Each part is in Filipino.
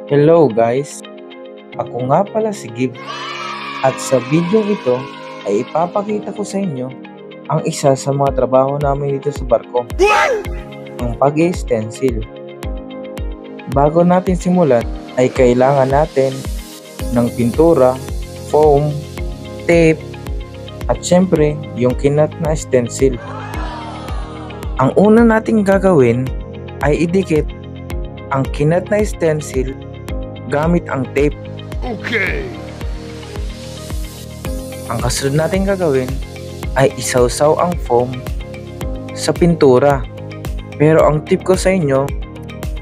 Hello guys, ako nga pala si Gib at sa video ito ay ipapakita ko sa inyo ang isa sa mga trabaho namin dito sa barko, ang pag-stencil. Bago natin simulan ay kailangan natin ng pintura, foam, tape at syempre yung kinat na stencil. Ang una nating gagawin ay idikit ang kinat na stencil gamit ang tape. Okay. Ang kasunod natin gagawin ay isawsaw ang foam sa pintura. Pero ang tip ko sa inyo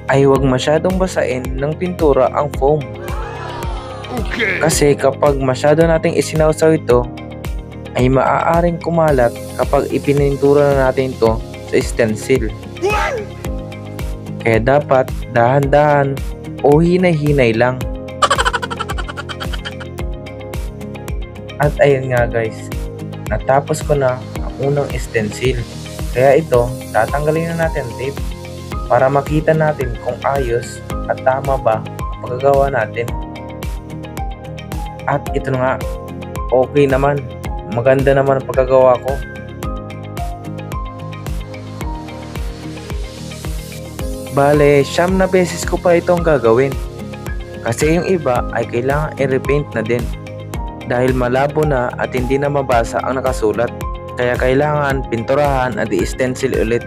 ay huwag masyadong basain ng pintura ang foam. Okay. Kasi kapag masyado nating isinawsaw ito ay maaaring kumalat kapag ipinintura na natin ito sa stencil. Kaya dapat dahan-dahan o hinay-hinay lang. At ayun nga guys, natapos ko na ang unang stencil. Kaya ito, tatanggalin na natin ang tape para makita natin kung ayos at tama ba ang paggawa natin. At ito na nga, okay naman. Maganda naman ang pagkagawa ko. Bale, 9 na beses ko pa itong gagawin. Kasi yung iba ay kailangan i-repaint na din. Dahil malabo na at hindi na mabasa ang nakasulat. Kaya kailangan pinturahan at i-stencil ulit.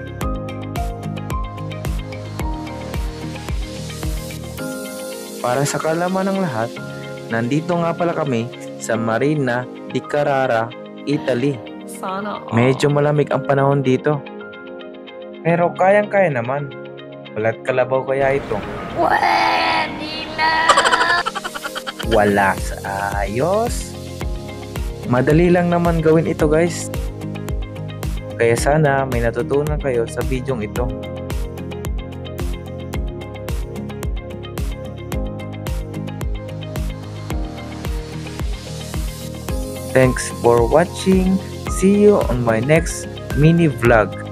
Para sa kalaman ng lahat, nandito nga pala kami sa Marina di Carrara, Italy. Sana all. Medyo malamig ang panahon dito. Pero kayang-kaya naman. Balat kalabaw kaya ito. Pwede na. Wala sa ayos. Madali lang naman gawin ito guys. Kaya sana may natutunan kayo sa bidyong ito. Thanks for watching. See you on my next mini vlog.